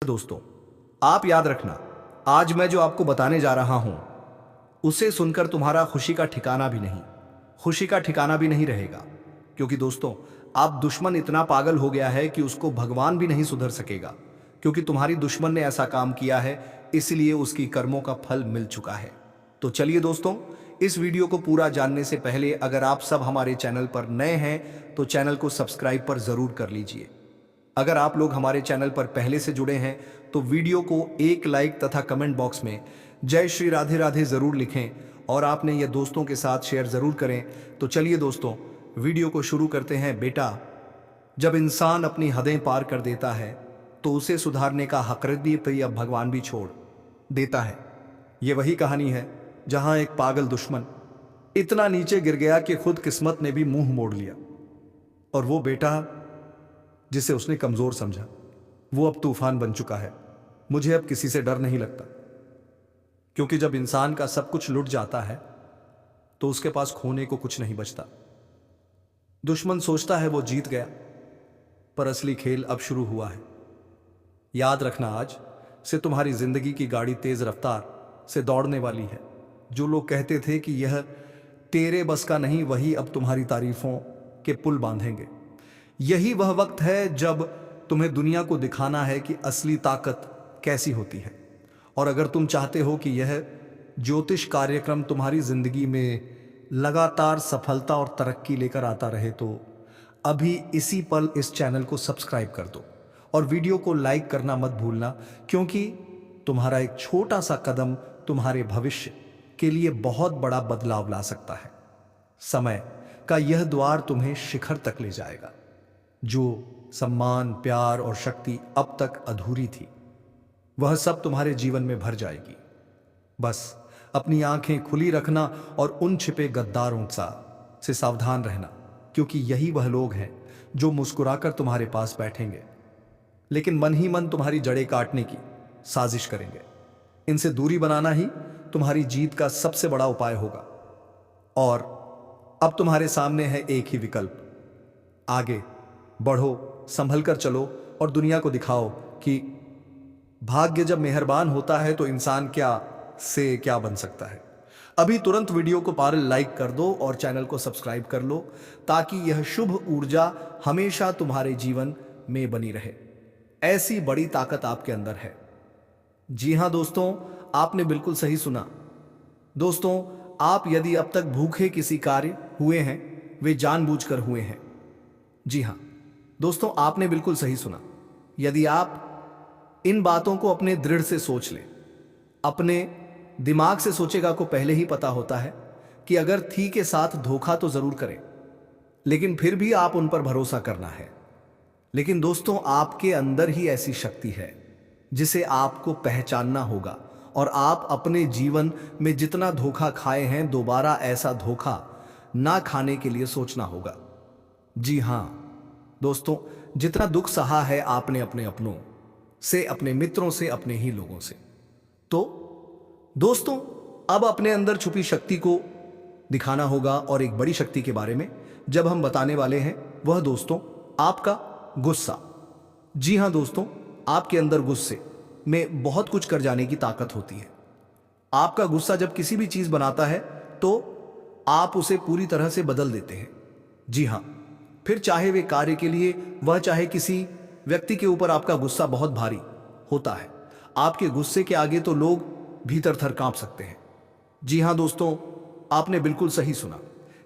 दोस्तों, आप याद रखना, आज मैं जो आपको बताने जा रहा हूं उसे सुनकर तुम्हारा खुशी का ठिकाना भी नहीं रहेगा। क्योंकि दोस्तों, आप दुश्मन इतना पागल हो गया है कि उसको भगवान भी नहीं सुधर सकेगा। क्योंकि तुम्हारी दुश्मन ने ऐसा काम किया है, इसलिए उसकी कर्मों का फल मिल चुका है। तो चलिए दोस्तों, इस वीडियो को पूरा जानने से पहले अगर आप सब हमारे चैनल पर नए हैं तो चैनल को सब्सक्राइब पर जरूर कर लीजिए। अगर आप लोग हमारे चैनल पर पहले से जुड़े हैं तो वीडियो को एक लाइक तथा कमेंट बॉक्स में जय श्री राधे राधे जरूर लिखें और आपने यह दोस्तों के साथ शेयर जरूर करें। तो चलिए दोस्तों, वीडियो को शुरू करते हैं। बेटा, जब इंसान अपनी हदें पार कर देता है तो उसे सुधारने का हक़ भी अब भगवान भी छोड़ देता है। ये वही कहानी है जहां एक पागल दुश्मन इतना नीचे गिर गया कि खुद किस्मत ने भी मुंह मोड़ लिया। और वो बेटा जिसे उसने कमजोर समझा, वो अब तूफान बन चुका है। मुझे अब किसी से डर नहीं लगता, क्योंकि जब इंसान का सब कुछ लुट जाता है तो उसके पास खोने को कुछ नहीं बचता। दुश्मन सोचता है वो जीत गया, पर असली खेल अब शुरू हुआ है। याद रखना, आज से तुम्हारी जिंदगी की गाड़ी तेज रफ्तार से दौड़ने वाली है। जो लोग कहते थे कि यह तेरे बस का नहीं, वही अब तुम्हारी तारीफों के पुल बांधेंगे। यही वह वक्त है जब तुम्हें दुनिया को दिखाना है कि असली ताकत कैसी होती है। और अगर तुम चाहते हो कि यह ज्योतिष कार्यक्रम तुम्हारी जिंदगी में लगातार सफलता और तरक्की लेकर आता रहे तो अभी इसी पल इस चैनल को सब्सक्राइब कर दो और वीडियो को लाइक करना मत भूलना। क्योंकि तुम्हारा एक छोटा सा कदम तुम्हारे भविष्य के लिए बहुत बड़ा बदलाव ला सकता है। समय का यह द्वार तुम्हें शिखर तक ले जाएगा। जो सम्मान, प्यार और शक्ति अब तक अधूरी थी, वह सब तुम्हारे जीवन में भर जाएगी। बस अपनी आंखें खुली रखना और उन छिपे गद्दारों से सावधान रहना, क्योंकि यही वह लोग हैं जो मुस्कुराकर तुम्हारे पास बैठेंगे, लेकिन मन ही मन तुम्हारी जड़ें काटने की साजिश करेंगे। इनसे दूरी बनाना ही तुम्हारी जीत का सबसे बड़ा उपाय होगा। और अब तुम्हारे सामने है एक ही विकल्प। आगे बढ़ो, संभल कर चलो और दुनिया को दिखाओ कि भाग्य जब मेहरबान होता है तो इंसान क्या बन सकता है। अभी तुरंत वीडियो को पार लाइक कर दो और चैनल को सब्सक्राइब कर लो, ताकि यह शुभ ऊर्जा हमेशा तुम्हारे जीवन में बनी रहे। ऐसी बड़ी ताकत आपके अंदर है। जी हां दोस्तों, आपने बिल्कुल सही सुना। दोस्तों, आप यदि अब तक भूखे किसी कार्य हुए हैं, वे जानबूझकर हुए हैं। जी हां दोस्तों, आपने बिल्कुल सही सुना। यदि आप इन बातों को अपने दृढ़ से सोच लें, अपने दिमाग से सोचेगा को पहले ही पता होता है कि अगर थी के साथ धोखा तो जरूर करें, लेकिन फिर भी आप उन पर भरोसा करना है। लेकिन दोस्तों, आपके अंदर ही ऐसी शक्ति है जिसे आपको पहचानना होगा। और आप अपने जीवन में जितना धोखा खाए हैं, दोबारा ऐसा धोखा ना खाने के लिए सोचना होगा। जी हां दोस्तों, जितना दुख सहा है आपने अपने अपनों से, अपने मित्रों से, अपने ही लोगों से, तो दोस्तों अब अपने अंदर छुपी शक्ति को दिखाना होगा। और एक बड़ी शक्ति के बारे में जब हम बताने वाले हैं, वह दोस्तों आपका गुस्सा। जी हां दोस्तों, आपके अंदर गुस्से में बहुत कुछ कर जाने की ताकत होती है। आपका गुस्सा जब किसी भी चीज बनाता है तो आप उसे पूरी तरह से बदल देते हैं। जी हां, फिर चाहे वे कार्य के लिए, वह चाहे किसी व्यक्ति के ऊपर आपका गुस्सा बहुत भारी होता है। आपके गुस्से के आगे तो लोग भीतर थर कांप सकते हैं। जी हां दोस्तों, आपने बिल्कुल सही सुना।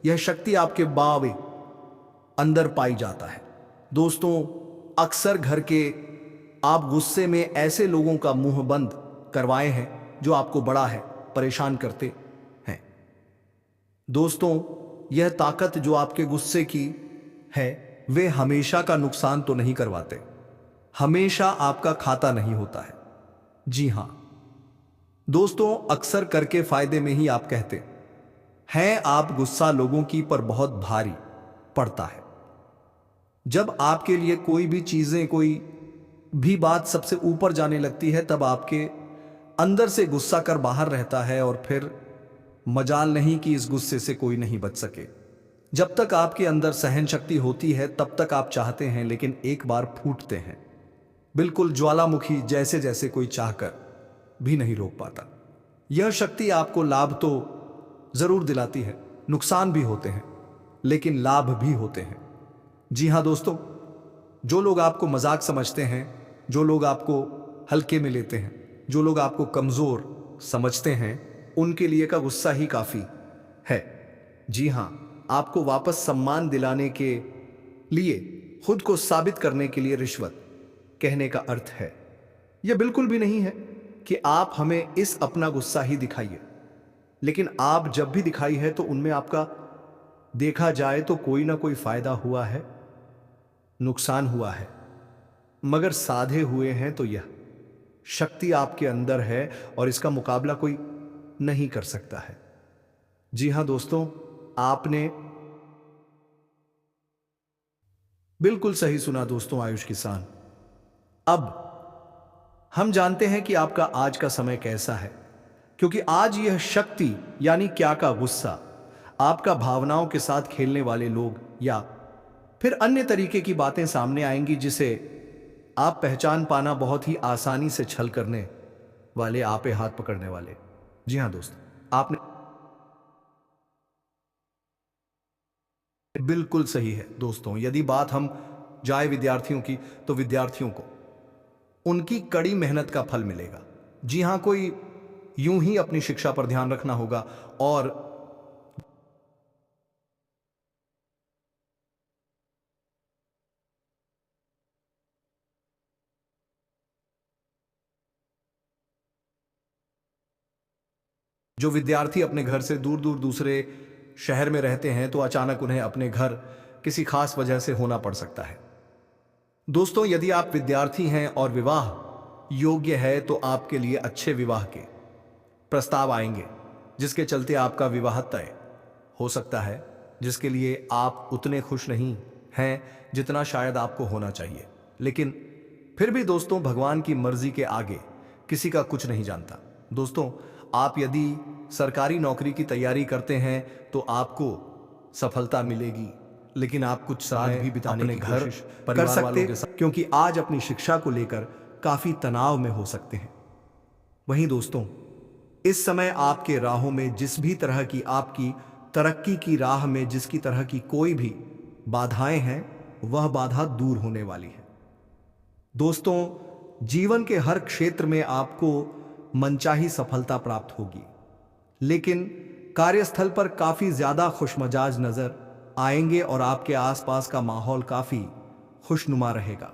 यह शक्ति आपके बावे अंदर पाई जाता है। दोस्तों, अक्सर घर के आप गुस्से में ऐसे लोगों का मुंह बंद करवाए हैं जो आपको बड़ा है परेशान करते हैं। दोस्तों, यह ताकत जो आपके गुस्से की है, वे हमेशा का नुकसान तो नहीं करवाते, हमेशा आपका खाता नहीं होता है। जी हां दोस्तों, अक्सर करके फायदे में ही आप कहते हैं आप गुस्सा लोगों की पर बहुत भारी पड़ता है। जब आपके लिए कोई भी चीजें, कोई भी बात सबसे ऊपर जाने लगती है, तब आपके अंदर से गुस्सा कर बाहर रहता है और फिर मजाल नहीं कि इस गुस्से से कोई नहीं बच सके। जब तक आपके अंदर सहन शक्ति होती है तब तक आप चाहते हैं, लेकिन एक बार फूटते हैं। बिल्कुल ज्वालामुखी जैसे जैसे कोई चाहकर भी नहीं रोक पाता। यह शक्ति आपको लाभ तो जरूर दिलाती है, नुकसान भी होते हैं, लेकिन लाभ भी होते हैं। जी हाँ दोस्तों, जो लोग आपको मजाक समझते हैं, जो लोग आपको हल्के में लेते हैं, जो लोग आपको कमजोर समझते हैं, उनके लिए का गुस्सा ही काफी है। जी हाँ, आपको वापस सम्मान दिलाने के लिए, खुद को साबित करने के लिए रिश्वत कहने का अर्थ है। यह बिल्कुल भी नहीं है कि आप हमें इस अपना गुस्सा ही दिखाइए, लेकिन आप जब भी दिखाई है तो उनमें आपका देखा जाए तो कोई ना कोई फायदा हुआ है, नुकसान हुआ है, मगर साधे हुए हैं तो यह शक्ति आपके अंदर है और इसका मुकाबला कोई नहीं कर सकता है। जी हां दोस्तों, आपने बिल्कुल सही सुना दोस्तों आयुष किसान। अब हम जानते हैं कि आपका आज का समय कैसा है, क्योंकि आज यह शक्ति यानी क्या का गुस्सा आपका भावनाओं के साथ खेलने वाले लोग या फिर अन्य तरीके की बातें सामने आएंगी जिसे आप पहचान पाना बहुत ही आसानी से छल करने वाले, आपे हाथ पकड़ने वाले। जी हां दोस्तों, आपने बिल्कुल सही है दोस्तों। यदि बात हम जाए विद्यार्थियों की, तो विद्यार्थियों को उनकी कड़ी मेहनत का फल मिलेगा। जी हां, कोई यूं ही अपनी शिक्षा पर ध्यान रखना होगा और जो विद्यार्थी अपने घर से दूर दूर दूसरे शहर में रहते हैं, तो अचानक उन्हें अपने घर किसी खास वजह से होना पड़ सकता है। दोस्तों, यदि आप विद्यार्थी हैं और विवाह योग्य है, तो आपके लिए अच्छे विवाह के प्रस्ताव आएंगे, जिसके चलते आपका विवाह तय हो सकता है, जिसके लिए आप उतने खुश नहीं हैं जितना शायद आपको होना चाहिए। लेकिन फिर भी दोस्तों, भगवान की मर्जी के आगे किसी का कुछ नहीं जानता। दोस्तों, आप यदि सरकारी नौकरी की तैयारी करते हैं तो आपको सफलता मिलेगी, लेकिन आप कुछ साल भी बिताने की कोशिश कर सकते हैं, क्योंकि आज अपनी शिक्षा को लेकर काफी तनाव में हो सकते हैं। वहीं दोस्तों, इस समय आपके राहों में जिस भी तरह की आपकी तरक्की की राह में जिसकी तरह की कोई भी बाधाएं हैं, वह बाधा दूर होने वाली है। दोस्तों, जीवन के हर क्षेत्र में आपको मनचाही सफलता प्राप्त होगी, लेकिन कार्यस्थल पर काफी ज्यादा खुशमजाज नजर आएंगे और आपके आसपास का माहौल काफी खुशनुमा रहेगा,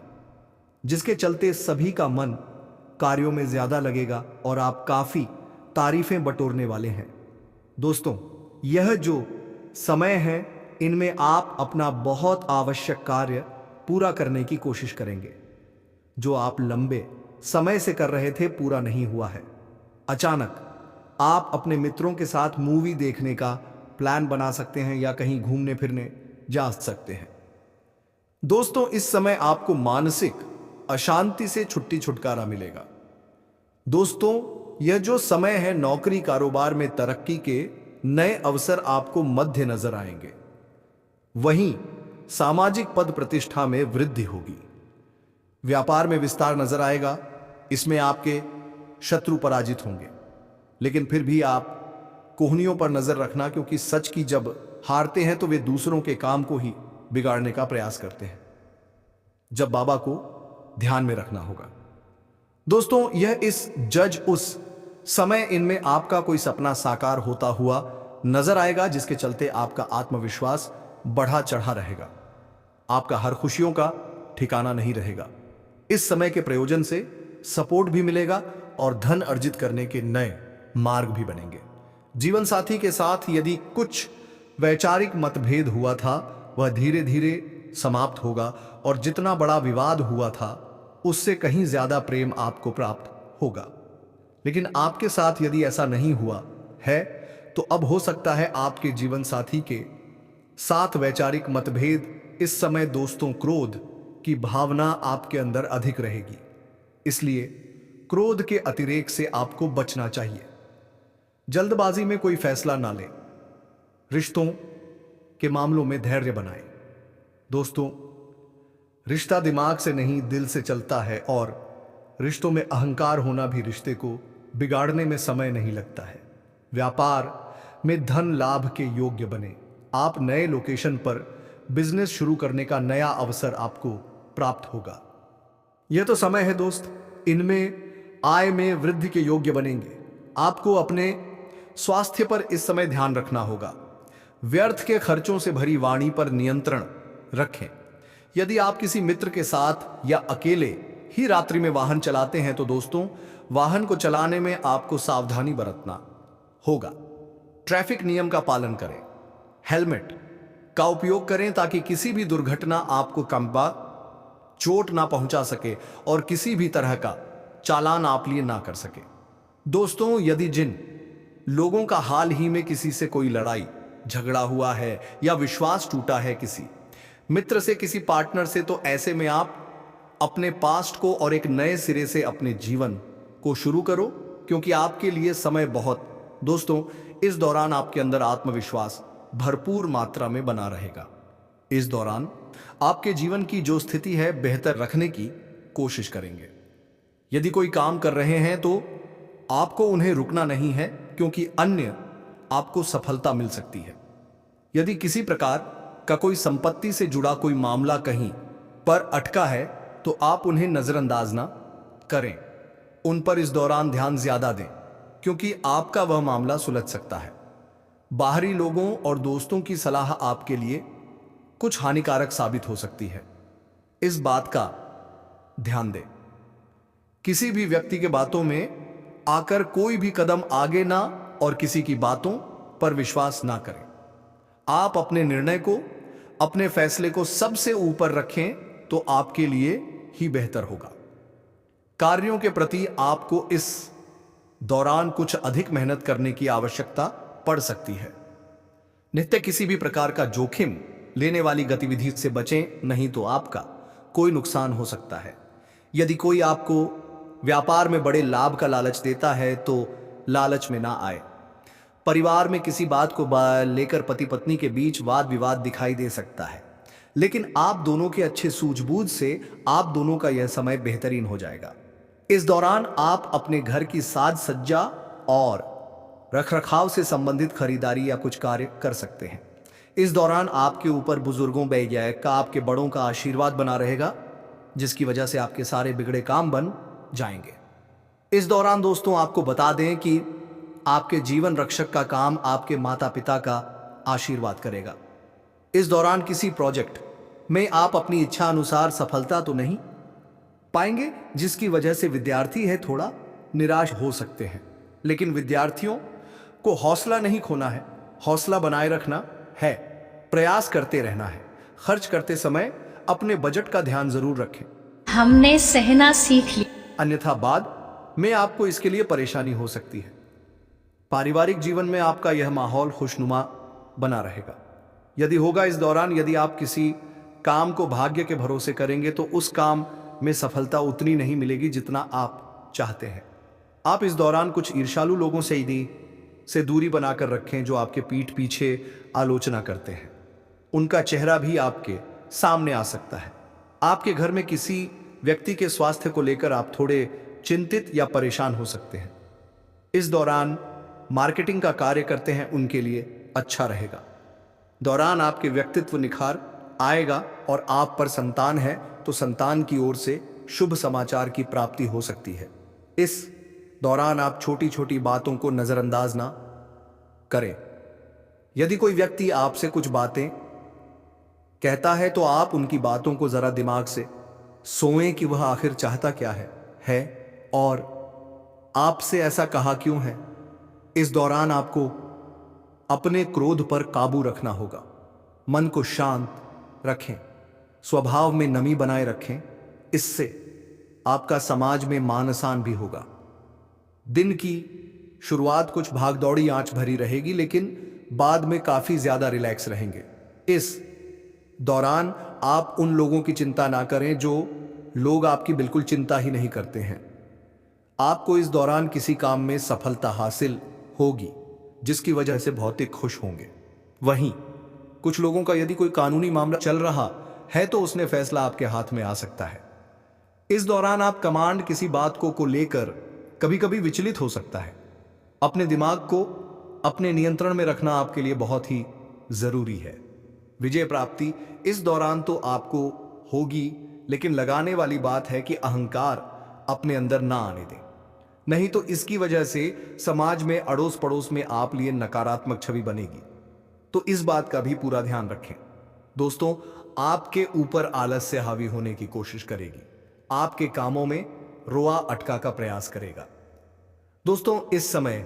जिसके चलते सभी का मन कार्यों में ज्यादा लगेगा और आप काफी तारीफें बटोरने वाले हैं। दोस्तों, यह जो समय है, इनमें आप अपना बहुत आवश्यक कार्य पूरा करने की कोशिश करेंगे, जो आप लंबे समय से कर रहे थे, पूरा नहीं हुआ है। अचानक आप अपने मित्रों के साथ मूवी देखने का प्लान बना सकते हैं या कहीं घूमने फिरने जा सकते हैं। दोस्तों, इस समय आपको मानसिक अशांति से छुटकारा मिलेगा। दोस्तों, यह जो समय है, नौकरी कारोबार में तरक्की के नए अवसर आपको मध्य नजर आएंगे। वहीं सामाजिक पद प्रतिष्ठा में वृद्धि होगी, व्यापार में विस्तार नजर आएगा। इसमें आपके शत्रु पराजित होंगे, लेकिन फिर भी आप कोहनियों पर नजर रखना, क्योंकि सच की जब हारते हैं तो वे दूसरों के काम को ही बिगाड़ने का प्रयास करते हैं। जब बाबा को ध्यान में रखना होगा। दोस्तों, यह इस जज उस समय इनमें आपका कोई सपना साकार होता हुआ नजर आएगा, जिसके चलते आपका आत्मविश्वास बढ़ा चढ़ा रहेगा। आपका हर खुशियों का ठिकाना नहीं रहेगा। इस समय के प्रयोजन से सपोर्ट भी मिलेगा और धन अर्जित करने के नए मार्ग भी बनेंगे। जीवन साथी के साथ यदि कुछ वैचारिक मतभेद हुआ था, वह धीरे धीरे समाप्त होगा और जितना बड़ा विवाद हुआ था, उससे कहीं ज्यादा प्रेम आपको प्राप्त होगा। लेकिन आपके साथ यदि ऐसा नहीं हुआ है, तो अब हो सकता है आपके जीवन साथी के साथ वैचारिक मतभेद। इस समय दोस्तों, क्रोध की भावना आपके अंदर अधिक रहेगी, इसलिए क्रोध के अतिरेक से आपको बचना चाहिए। जल्दबाजी में कोई फैसला ना लें। रिश्तों के मामलों में धैर्य बनाएं। दोस्तों, रिश्ता दिमाग से नहीं, दिल से चलता है और रिश्तों में अहंकार होना भी रिश्ते को बिगाड़ने में समय नहीं लगता है। व्यापार में धन लाभ के योग्य बने। आप नए लोकेशन पर बिजनेस शुरू करने का नया अवसर आपको प्राप्त होगा। यह तो समय है दोस्त, इनमें आय में वृद्धि के योग्य बनेंगे। आपको अपने स्वास्थ्य पर इस समय ध्यान रखना होगा। व्यर्थ के खर्चों से भरी वाणी पर नियंत्रण रखें। यदि आप किसी मित्र के साथ या अकेले ही रात्रि में वाहन चलाते हैं तो दोस्तों, वाहन को चलाने में आपको सावधानी बरतना होगा। ट्रैफिक नियम का पालन करें। हेलमेट का उपयोग करें ताकि किसी भी दुर्घटना आपको कम्बा चोट ना पहुंचा सके और किसी भी तरह का चालान आप लिए ना कर सके। दोस्तों, यदि जिन लोगों का हाल ही में किसी से कोई लड़ाई झगड़ा हुआ है या विश्वास टूटा है किसी मित्र से, किसी पार्टनर से, तो ऐसे में आप अपने पास्ट को और एक नए सिरे से अपने जीवन को शुरू करो, क्योंकि आपके लिए समय बहुत दोस्तों इस दौरान आपके अंदर आत्मविश्वास भरपूर मात्रा में बना रहेगा। इस दौरान आपके जीवन की जो स्थिति है बेहतर रखने की कोशिश करेंगे। यदि कोई काम कर रहे हैं तो आपको उन्हें रुकना नहीं है, क्योंकि अन्य आपको सफलता मिल सकती है। यदि किसी प्रकार का कोई संपत्ति से जुड़ा कोई मामला कहीं पर अटका है तो आप उन्हें नजरअंदाज ना करें। उन पर इस दौरान ध्यान ज्यादा दें, क्योंकि आपका वह मामला सुलझ सकता है। बाहरी लोगों और दोस्तों की सलाह आपके लिए कुछ हानिकारक साबित हो सकती है, इस बात का ध्यान दें। किसी भी व्यक्ति के बातों में आकर कोई भी कदम आगे ना और किसी की बातों पर विश्वास ना करें। आप अपने निर्णय को, अपने फैसले को सबसे ऊपर रखें तो आपके लिए ही बेहतर होगा। कार्यों के प्रति आपको इस दौरान कुछ अधिक मेहनत करने की आवश्यकता पड़ सकती है। नित्य किसी भी प्रकार का जोखिम लेने वाली गतिविधि से बचें, नहीं तो आपका कोई नुकसान हो सकता है। यदि कोई आपको व्यापार में बड़े लाभ का लालच देता है तो लालच में ना आए। परिवार में किसी बात को लेकर पति पत्नी के बीच वाद विवाद दिखाई दे सकता है, लेकिन आप दोनों के अच्छे सूझबूझ से आप दोनों का यह समय बेहतरीन हो जाएगा। इस दौरान आप अपने घर की साज सज्जा और रखरखाव से संबंधित खरीदारी या कुछ कार्य कर सकते हैं। इस दौरान आपके ऊपर बुजुर्गों वैज्ञानिक का, आपके बड़ों का आशीर्वाद बना रहेगा, जिसकी वजह से आपके सारे बिगड़े काम बन जाएंगे। इस दौरान दोस्तों आपको बता दें कि आपके जीवन रक्षक का काम आपके माता पिता का आशीर्वाद करेगा। इस दौरान किसी प्रोजेक्ट में आप अपनी इच्छा अनुसार सफलता तो नहीं पाएंगे, जिसकी वजह से विद्यार्थी है थोड़ा निराश हो सकते हैं। लेकिन विद्यार्थियों को हौसला नहीं खोना है, हौसला बनाए रखना है, प्रयास करते रहना है। खर्च करते समय अपने बजट का ध्यान जरूर रखें। हमने सहना सीख लिया, अन्यथा बाद में आपको इसके लिए परेशानी हो सकती है। पारिवारिक जीवन में आपका यह माहौल खुशनुमा बना रहेगा। यदि होगा इस दौरान, यदि आप किसी काम को भाग्य के भरोसे करेंगे तो उस काम में सफलता उतनी नहीं मिलेगी जितना आप चाहते हैं। आप इस दौरान कुछ ईर्ष्यालु लोगों से दूरी बनाकर रखें जो आपके पीठ पीछे आलोचना करते हैं। उनका चेहरा भी आपके सामने आ सकता है। आपके घर में किसी व्यक्ति के स्वास्थ्य को लेकर आप थोड़े चिंतित या परेशान हो सकते हैं। इस दौरान मार्केटिंग का कार्य करते हैं उनके लिए अच्छा रहेगा। दौरान आपके व्यक्तित्व निखार आएगा और आप पर संतान है तो संतान की ओर से शुभ समाचार की प्राप्ति हो सकती है। इस दौरान आप छोटी छोटी बातों को नजरअंदाज ना करें। यदि कोई व्यक्ति आपसे कुछ बातें कहता है तो आप उनकी बातों को जरा दिमाग से सोएं कि वह आखिर चाहता क्या है और आपसे ऐसा कहा क्यों है। इस दौरान आपको अपने क्रोध पर काबू रखना होगा। मन को शांत रखें, स्वभाव में नमी बनाए रखें, इससे आपका समाज में मान सम्मान भी होगा। दिन की शुरुआत कुछ भागदौड़ी आंच भरी रहेगी, लेकिन बाद में काफी ज्यादा रिलैक्स रहेंगे। इस दौरान आप उन लोगों की चिंता ना करें जो लोग आपकी बिल्कुल चिंता ही नहीं करते हैं। आपको इस दौरान किसी काम में सफलता हासिल होगी, जिसकी वजह से भौतिक खुश होंगे। वहीं कुछ लोगों का यदि कोई कानूनी मामला चल रहा है तो उसने फैसला आपके हाथ में आ सकता है। इस दौरान आप कमांड किसी बात को लेकर कभी कभी विचलित हो सकता है। अपने दिमाग को अपने नियंत्रण में रखना आपके लिए बहुत ही जरूरी है। विजय प्राप्ति इस दौरान तो आपको होगी, लेकिन लगाने वाली बात है कि अहंकार अपने अंदर ना आने दें, नहीं तो इसकी वजह से समाज में अड़ोस पड़ोस में आप लिए नकारात्मक छवि बनेगी। तो इस बात का भी पूरा ध्यान रखें। दोस्तों, आपके ऊपर आलस्य हावी होने की कोशिश करेगी, आपके कामों में रोआ अटका का प्रयास करेगा। दोस्तों, इस समय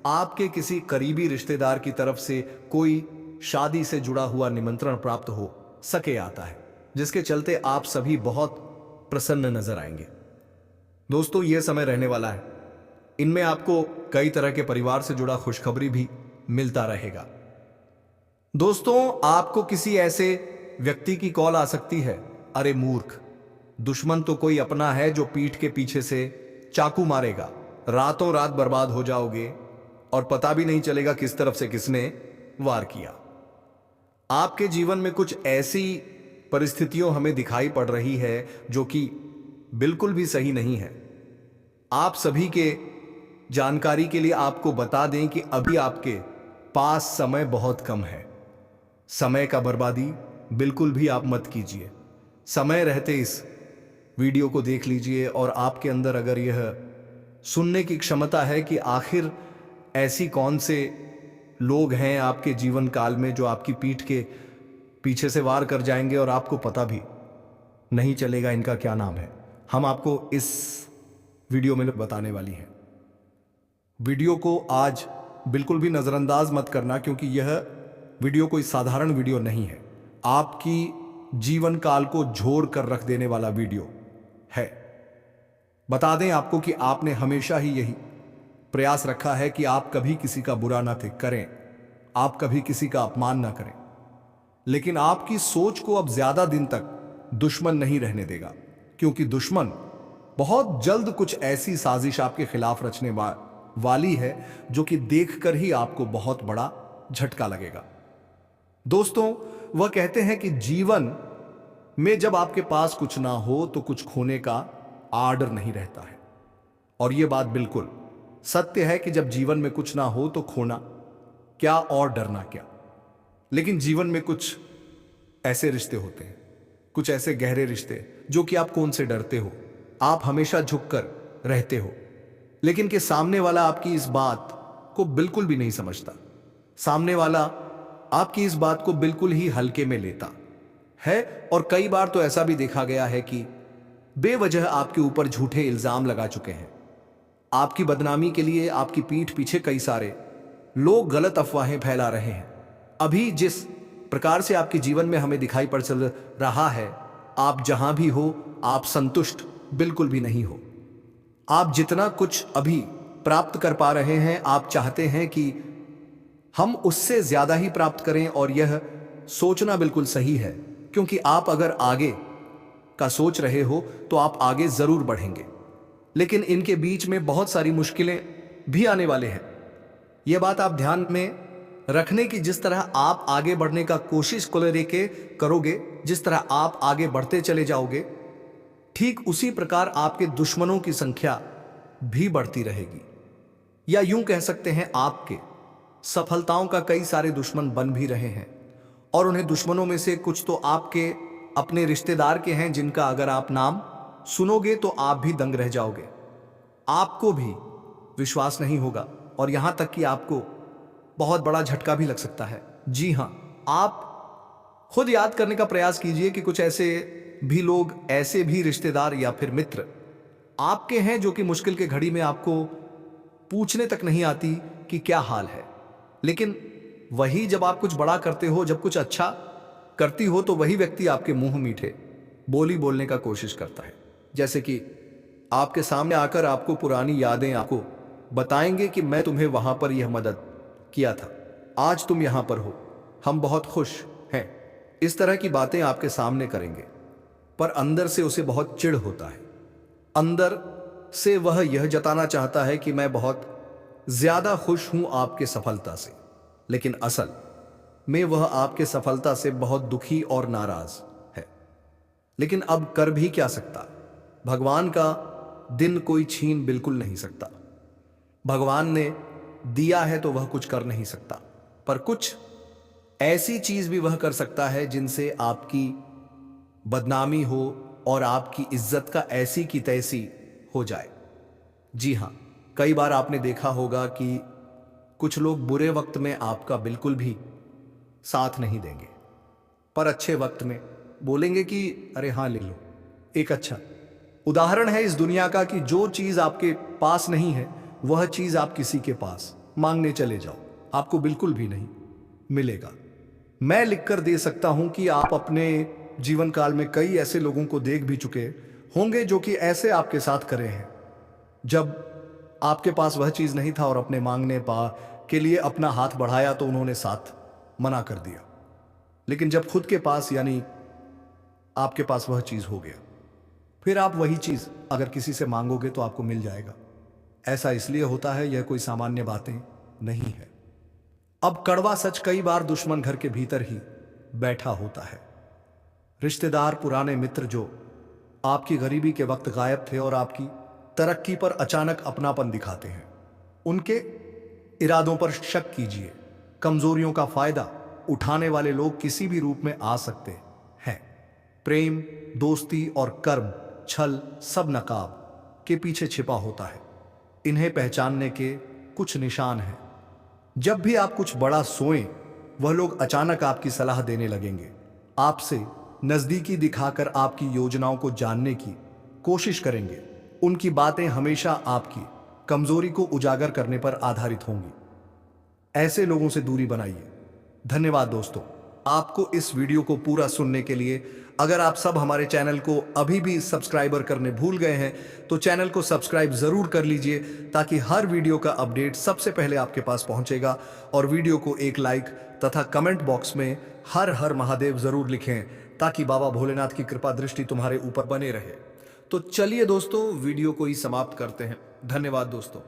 आपके किसी करीबी रिश्तेदार की तरफ से कोई शादी से जुड़ा हुआ निमंत्रण प्राप्त हो सके आता है, जिसके चलते आप सभी बहुत प्रसन्न नजर आएंगे। दोस्तों, यह समय रहने वाला है, इनमें आपको कई तरह के परिवार से जुड़ा खुशखबरी भी मिलता रहेगा। दोस्तों, आपको किसी ऐसे व्यक्ति की कॉल आ सकती है। अरे मूर्ख, दुश्मन तो कोई अपना है जो पीठ के पीछे से चाकू मारेगा। रातों रात बर्बाद हो जाओगे और पता भी नहीं चलेगा किस तरफ से किसने वार किया। आपके जीवन में कुछ ऐसी परिस्थितियों हमें दिखाई पड़ रही है जो कि बिल्कुल भी सही नहीं है। आप सभी के जानकारी के लिए आपको बता दें कि अभी आपके पास समय बहुत कम है। समय का बर्बादी बिल्कुल भी आप मत कीजिए। समय रहते इस वीडियो को देख लीजिए, और आपके अंदर अगर यह सुनने की क्षमता है कि आखिर ऐसी कौन से लोग हैं आपके जीवन काल में जो आपकी पीठ के पीछे से वार कर जाएंगे और आपको पता भी नहीं चलेगा इनका क्या नाम है, हम आपको इस वीडियो में बताने वाली हैं। वीडियो को आज बिल्कुल भी नजरअंदाज मत करना, क्योंकि यह वीडियो कोई साधारण वीडियो नहीं है। आपकी जीवन काल को झोर कर रख देने वाला वीडियो है। बता दें आपको कि आपने हमेशा ही यही प्रयास रखा है कि आप कभी किसी का बुरा ना करें, आप कभी किसी का अपमान ना करें, लेकिन आपकी सोच को अब ज्यादा दिन तक दुश्मन नहीं रहने देगा, क्योंकि दुश्मन बहुत जल्द कुछ ऐसी साजिश आपके खिलाफ रचने वाली है जो कि देखकर ही आपको बहुत बड़ा झटका लगेगा। दोस्तों, वह कहते हैं कि जीवन में जब आपके पास कुछ ना हो तो कुछ खोने का आर्डर नहीं रहता है, और यह बात बिल्कुल सत्य है कि जब जीवन में कुछ ना हो तो खोना क्या और डरना क्या। लेकिन जीवन में कुछ ऐसे रिश्ते होते हैं, कुछ ऐसे गहरे रिश्ते जो कि आप कौन से डरते हो, आप हमेशा झुककर रहते हो, लेकिन कि सामने वाला आपकी इस बात को बिल्कुल भी नहीं समझता। सामने वाला आपकी इस बात को बिल्कुल ही हल्के में लेता है, और कई बार तो ऐसा भी देखा गया है कि बेवजह आपके ऊपर झूठे इल्जाम लगा चुके हैं। आपकी बदनामी के लिए आपकी पीठ पीछे कई सारे लोग गलत अफवाहें फैला रहे हैं। अभी जिस प्रकार से आपके जीवन में हमें दिखाई पड़ चल रहा है, आप जहां भी हो आप संतुष्ट बिल्कुल भी नहीं हो। आप जितना कुछ अभी प्राप्त कर पा रहे हैं, आप चाहते हैं कि हम उससे ज्यादा ही प्राप्त करें, और यह सोचना बिल्कुल सही है, क्योंकि आप अगर आगे का सोच रहे हो तो आप आगे जरूर बढ़ेंगे, लेकिन इनके बीच में बहुत सारी मुश्किलें भी आने वाले हैं। यह बात आप ध्यान में रखने की, जिस तरह आप आगे बढ़ने का कोशिश को लेके करोगे, जिस तरह आप आगे बढ़ते चले जाओगे, ठीक उसी प्रकार आपके दुश्मनों की संख्या भी बढ़ती रहेगी। या यूं कह सकते हैं, आपके सफलताओं का कई सारे दुश्मन बन भी रहे हैं, और उन्हें दुश्मनों में से कुछ तो आपके अपने रिश्तेदार के हैं, जिनका अगर आप नाम सुनोगे तो आप भी दंग रह जाओगे, आपको भी विश्वास नहीं होगा, और यहां तक कि आपको बहुत बड़ा झटका भी लग सकता है। जी हां, आप खुद याद करने का प्रयास कीजिए कि कुछ ऐसे भी लोग, ऐसे भी रिश्तेदार या फिर मित्र आपके हैं जो कि मुश्किल के घड़ी में आपको पूछने तक नहीं आती कि क्या हाल है, लेकिन वही जब आप कुछ बड़ा करते हो, जब कुछ अच्छा करती हो, तो वही व्यक्ति आपके मुंह मीठे बोली बोलने का कोशिश करता है। जैसे कि आपके सामने आकर आपको पुरानी यादें आपको बताएंगे कि मैं तुम्हें वहां पर यह मदद किया था, आज तुम यहां पर हो, हम बहुत खुश हैं। इस तरह की बातें आपके सामने करेंगे, पर अंदर से उसे बहुत चिढ़ होता है। अंदर से वह यह जताना चाहता है कि मैं बहुत ज्यादा खुश हूं आपके सफलता से, लेकिन असल में वह आपके सफलता से बहुत दुखी और नाराज है। लेकिन अब कर भी क्या सकता, भगवान का दिन कोई छीन बिल्कुल नहीं सकता। भगवान ने दिया है तो वह कुछ कर नहीं सकता, पर कुछ ऐसी चीज भी वह कर सकता है जिनसे आपकी बदनामी हो और आपकी इज्जत का ऐसी की तैसी हो जाए। जी हां, कई बार आपने देखा होगा कि कुछ लोग बुरे वक्त में आपका बिल्कुल भी साथ नहीं देंगे, पर अच्छे वक्त में बोलेंगे कि अरे हां ले लो। एक अच्छा उदाहरण है इस दुनिया का कि जो चीज आपके पास नहीं है वह चीज आप किसी के पास मांगने चले जाओ, आपको बिल्कुल भी नहीं मिलेगा। मैं लिखकर दे सकता हूं कि आप अपने जीवन काल में कई ऐसे लोगों को देख भी चुके होंगे जो कि ऐसे आपके साथ करे हैं। जब आपके पास वह चीज नहीं था और अपने मांगने के लिए अपना हाथ बढ़ाया तो उन्होंने साथ मना कर दिया, लेकिन जब खुद के पास यानी आपके पास वह चीज हो गया, फिर आप वही चीज अगर किसी से मांगोगे तो आपको मिल जाएगा। ऐसा इसलिए होता है, यह कोई सामान्य बातें नहीं है। अब कड़वा सच, कई बार दुश्मन घर के भीतर ही बैठा होता है। रिश्तेदार, पुराने मित्र जो आपकी गरीबी के वक्त गायब थे और आपकी तरक्की पर अचानक अपनापन दिखाते हैं, उनके इरादों पर शक कीजिए। कमजोरियों का फायदा उठाने वाले लोग किसी भी रूप में आ सकते हैं। प्रेम, दोस्ती और कर्म, छल सब नकाब के पीछे छिपा होता है। इन्हें पहचानने के कुछ निशान हैं। जब भी आप कुछ बड़ा सोएं, वह लोग अचानक आपकी सलाह देने लगेंगे, आपसे नजदीकी दिखाकर आपकी योजनाओं को जानने की कोशिश करेंगे। उनकी बातें हमेशा आपकी कमजोरी को उजागर करने पर आधारित होंगी। ऐसे लोगों से दूरी बनाइए। धन्यवाद दोस्तों, आपको इस वीडियो को पूरा सुनने के लिए। अगर आप सब हमारे चैनल को अभी भी सब्सक्राइबर करने भूल गए हैं तो चैनल को सब्सक्राइब जरूर कर लीजिए, ताकि हर वीडियो का अपडेट सबसे पहले आपके पास पहुंचेगा। और वीडियो को एक लाइक तथा कमेंट बॉक्स में हर हर महादेव जरूर लिखें, ताकि बाबा भोलेनाथ की कृपा दृष्टि तुम्हारे ऊपर बने रहे। तो चलिए दोस्तों, वीडियो को ही समाप्त करते हैं। धन्यवाद दोस्तों।